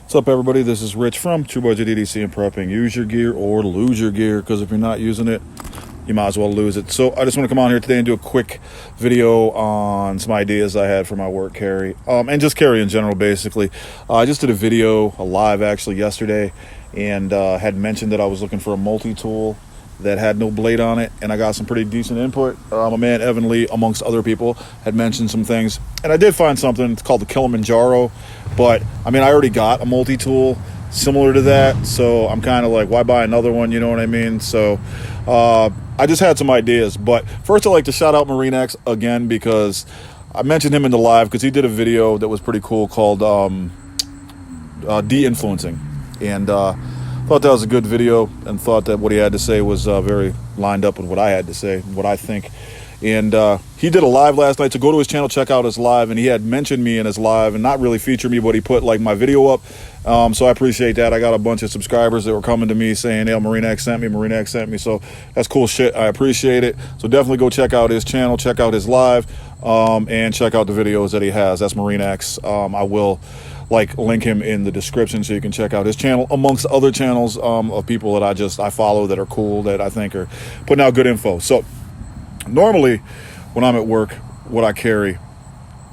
What's up, everybody? This is Rich from True Boys at EDC and Prepping. Use your gear or lose your gear, because if you're not using it, you might as well lose it. So I just want to come on here today and do a quick video on some ideas I had for my work carry, and just carry in general, basically. I just did a live actually yesterday, and had mentioned that I was looking for a multi-tool that had no blade on it, and I got some pretty decent input. My man Evan Lee, amongst other people, had mentioned some things, and I did find something. It's called the Kilimanjaro, but I mean, I already got a multi-tool similar to that, so I'm kind of like, why buy another one, you know what I mean? So I just had some ideas, but first I'd like to shout out MarineX again, because I mentioned him in the live because he did a video that was pretty cool called de-influencing, and thought that was a good video, and thought that what he had to say was very lined up with what I had to say, what I think. And he did a live last night, so go to his channel, check out his live, and he had mentioned me in his live, and not really featured me, but he put like my video up, so I appreciate that. I got a bunch of subscribers that were coming to me saying, hey, MarineX sent me, so that's cool shit. I appreciate it. So definitely go check out his channel, check out his live, and check out the videos that he has. That's MarineX. I will link him in the description so you can check out his channel, amongst other channels of people that I follow that are cool, that I think are putting out good info. So normally when I'm at work, what I carry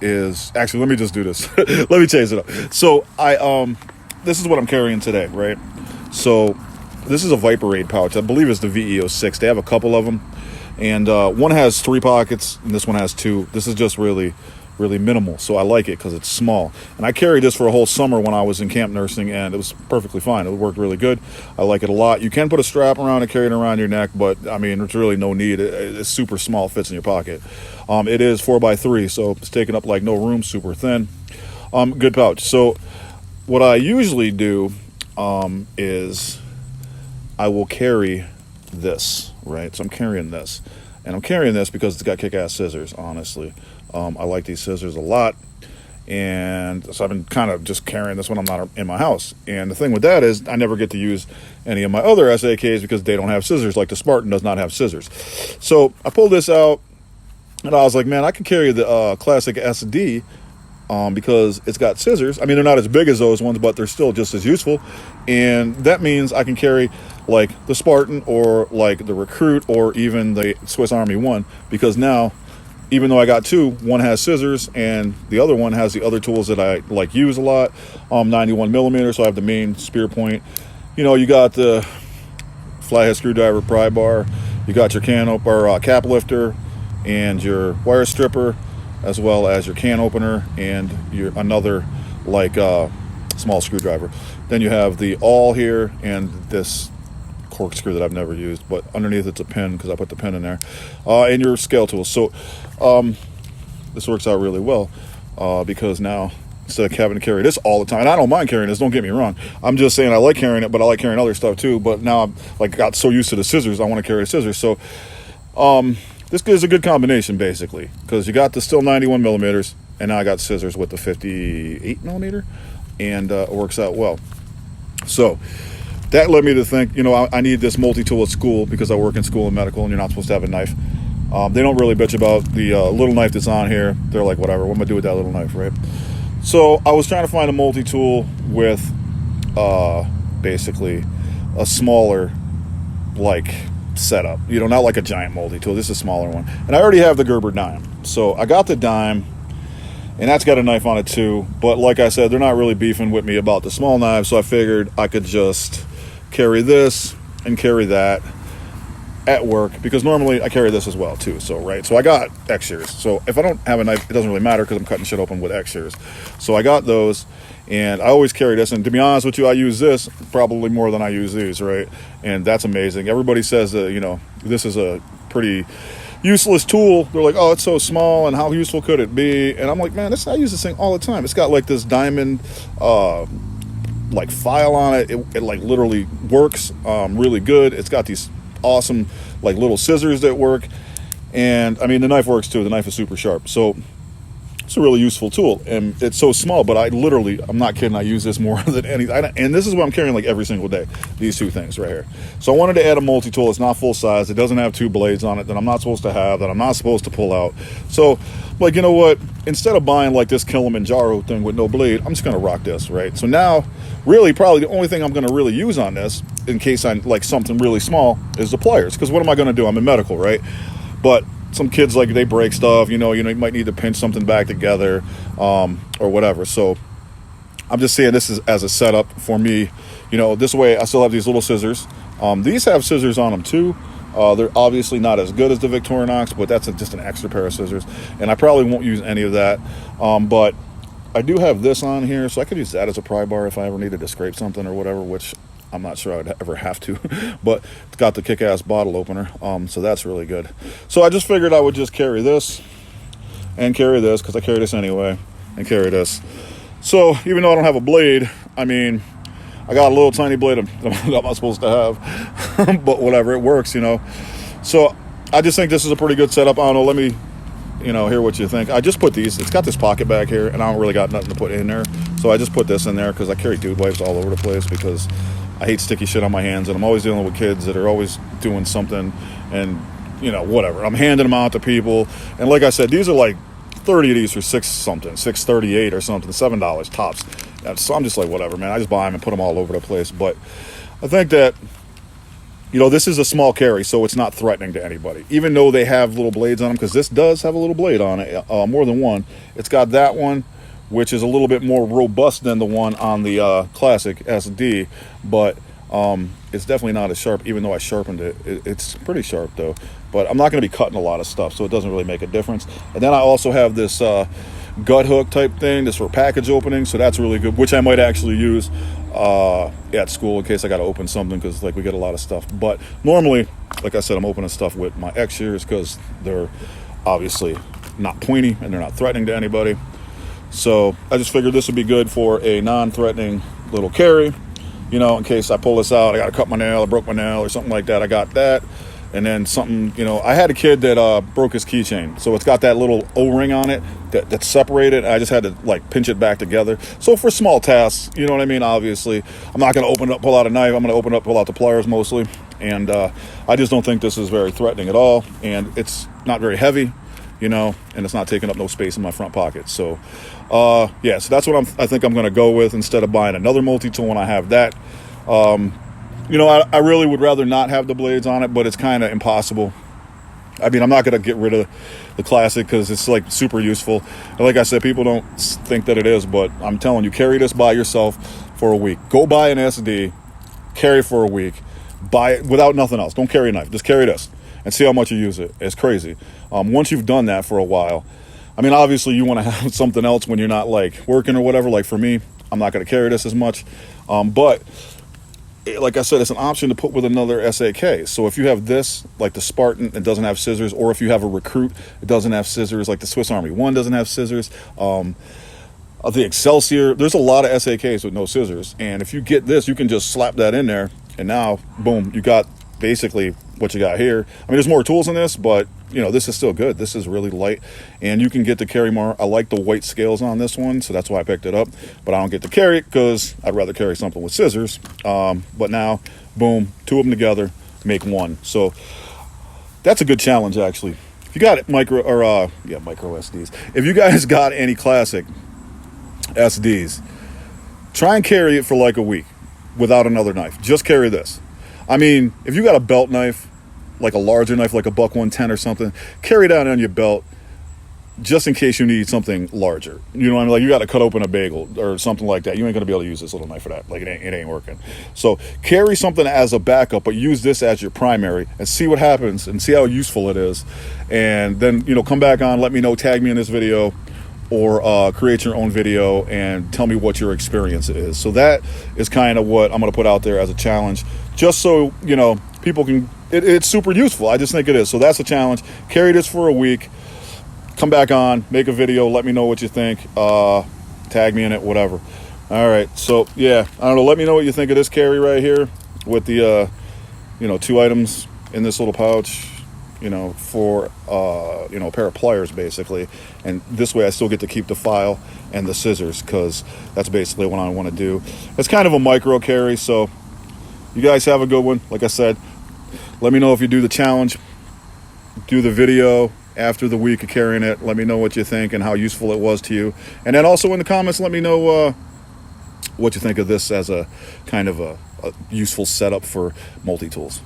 is, actually, let me just do this. Let me change it up. So this is what I'm carrying today, right? So this is a Viperade pouch. I believe it's the VE06. They have a couple of them, and one has 3 pockets and this one has 2. This is just really minimal, so I like it because it's small. And I carried this for a whole summer when I was in camp nursing, and it was perfectly fine. It worked really good. I like it a lot. You can put a strap around and carry it around your neck, but I mean, there's really no need. It's super small, fits in your pocket. It is 4x3, so it's taking up like no room, super thin. Good pouch. So what I usually do is I will carry this, right? So I'm carrying this, and I'm carrying this because it's got kick-ass scissors, honestly. I like these scissors a lot, and so I've been kind of just carrying this when I'm not in my house. And the thing with that is I never get to use any of my other SAKs because they don't have scissors, like the Spartan does not have scissors. So I pulled this out, and I was like, man, I can carry the classic SD because it's got scissors. I mean, they're not as big as those ones, but they're still just as useful. And that means I can carry like the Spartan, or like the Recruit, or even the Swiss Army 1, because now, even though I got 2, one has scissors and the other one has the other tools that I use a lot. 91 millimeter, so I have the main spear point. You know, you got the flathead screwdriver, pry bar, you got your cap lifter, and your wire stripper, as well as your can opener, and your another small screwdriver. Then you have the awl here, and this corkscrew that I've never used, but underneath it's a pin because I put the pin in there, and your scale tools. So this works out really well, because now, instead of having to carry this all the time, and I don't mind carrying this, don't get me wrong, I'm just saying I like carrying it, but I like carrying other stuff too. But now I'm got so used to the scissors, I want to carry the scissors. So this is a good combination, basically, because you got the still 91 millimeters, and now I got scissors with the 58 millimeter, and it works out well. So that led me to think, you know, I need this multi-tool at school, because I work in school and medical, and you're not supposed to have a knife. They don't really bitch about the little knife that's on here. They're like, whatever, what am I do with that little knife, right? So I was trying to find a multi-tool with basically a smaller setup. You know, not like a giant multi-tool. This is a smaller one. And I already have the Gerber dime. So I got the dime, and that's got a knife on it too. But like I said, they're not really beefing with me about the small knives, so I figured I could just carry this and carry that at work, because normally I carry this as well too. So right, so I got X shears. So if I don't have a knife, it doesn't really matter, because I'm cutting shit open with X shears. So I got those, and I always carry this. And to be honest with you, I use this probably more than I use these, right? And that's amazing. Everybody says that, you know, this is a pretty useless tool. They're like, oh, it's so small, and how useful could it be? And I'm like, man, I use this thing all the time. It's got like this diamond file on it. It literally works really good. It's got these awesome little scissors that work, and I mean, the knife works too. The knife is super sharp. So it's a really useful tool, and it's so small, but I'm not kidding, I use this more than anything. And this is what I'm carrying like every single day, these two things right here. So I wanted to add a multi-tool. It's not full size. It doesn't have 2 blades on it that I'm not supposed to have, that I'm not supposed to pull out. So, like, you know what? Instead of buying like this Kilimanjaro thing with no blade, I'm just going to rock this, right? So now, really, probably the only thing I'm going to really use on this, in case I like something really small, is the pliers. Because what am I going to do? I'm in medical, right? But some kids, like, they break stuff, you might need to pinch something back together, or whatever. So I'm just saying this is as a setup for me. This way I still have these little scissors. These have scissors on them too. They're obviously not as good as the Victorinox, but that's just an extra pair of scissors, and I probably won't use any of that. But I do have this on here, so I could use that as a pry bar if I ever needed to scrape something or whatever, which I'm not sure I'd ever have to. But it's got the kick-ass bottle opener, so that's really good. So I just figured I would just carry this and carry this, because I carry this anyway, and carry this. So even though I don't have a blade, I mean, I got a little tiny blade I'm not supposed to have, but whatever, it works, So I just think this is a pretty good setup. I don't know, let me, hear what you think. I just put these, it's got this pocket back here, and I don't really got nothing to put in there. So I just put this in there because I carry dude wipes all over the place, because I hate sticky shit on my hands, and I'm always dealing with kids that are always doing something, and, whatever. I'm handing them out to people, and like I said, these are like 30 of these for $6.38 or something, $7 tops. So I'm just like, whatever, man. I just buy them and put them all over the place. But I think that, this is a small carry, so it's not threatening to anybody, even though they have little blades on them, because this does have a little blade on it, more than one. It's got that one, which is a little bit more robust than the one on the classic SD, but it's definitely not as sharp, even though I sharpened it. It's pretty sharp, though. But I'm not going to be cutting a lot of stuff, so it doesn't really make a difference. And then I also have this gut hook type thing, this for package opening, so that's really good, which I might actually use at school in case I got to open something, because like we get a lot of stuff. But normally, like I said, I'm opening stuff with my X shears because they're obviously not pointy and they're not threatening to anybody. So I just figured this would be good for a non-threatening little carry, in case I pull this out, I got to cut my nail, I broke my nail or something like that. I got that. And then something, I had a kid that broke his keychain. So it's got that little O-ring on it that's separated. I just had to like pinch it back together. So for small tasks, you know what I mean? Obviously, I'm not going to open up, pull out a knife. I'm going to open up, pull out the pliers mostly. And I just don't think this is very threatening at all. And it's not very heavy, and it's not taking up no space in my front pocket. So, yeah, so that's what I think I'm going to go with instead of buying another multi-tool when I have that. I really would rather not have the blades on it, but it's kind of impossible. I mean, I'm not going to get rid of the classic because it's like super useful. And like I said, people don't think that it is, but I'm telling you, carry this by yourself for a week. Go buy an SD, carry for a week, buy it without nothing else. Don't carry a knife, just carry this and see how much you use it. It's crazy. Once you've done that for a while, I mean, obviously you want to have something else when you're not like working or whatever. Like for me, I'm not going to carry this as much, but like I said, it's an option to put with another SAK. So if you have this, like the Spartan, it doesn't have scissors, or if you have a Recruit, it doesn't have scissors, like the Swiss Army 1 doesn't have scissors. The Excelsior, there's a lot of SAKs with no scissors. And if you get this, you can just slap that in there, and now, boom, you got basically what you got here. I mean, there's more tools in this, but, this is still good. This is really light, and you can get to carry more. I like the white scales on this one, so that's why I picked it up. But I don't get to carry it because I'd rather carry something with scissors. But now, boom, two of them together make one. So that's a good challenge, actually. If you got micro SDs. If you guys got any classic SDs, try and carry it for like a week without another knife. Just carry this. I mean, if you got a belt knife, like a larger knife, like a buck 110 or something, carry that on your belt just in case you need something larger. You know what I mean? Like you got to cut open a bagel or something like that. You ain't going to be able to use this little knife for that. Like it ain't working. So carry something as a backup, but use this as your primary and see what happens and see how useful it is. And then, come back on, let me know, tag me in this video, or create your own video and tell me what your experience is. So that is kind of what I'm going to put out there as a challenge, just so, people can, it's super useful. I just think it is. So that's a challenge. Carry this for a week, come back on, make a video, let me know what you think, tag me in it, whatever. All right. So yeah, I don't know. Let me know what you think of this carry right here with the, 2 items in this little pouch. you know, for you know, a pair of pliers basically. And this way I still get to keep the file and the scissors, because that's basically what I want to do. It's kind of a micro carry. So you guys have a good one. Like I said, let me know if you do the challenge, do the video after the week of carrying it. Let me know what you think and how useful it was to you. And then also in the comments, let me know what you think of this as a kind of a useful setup for multi-tools.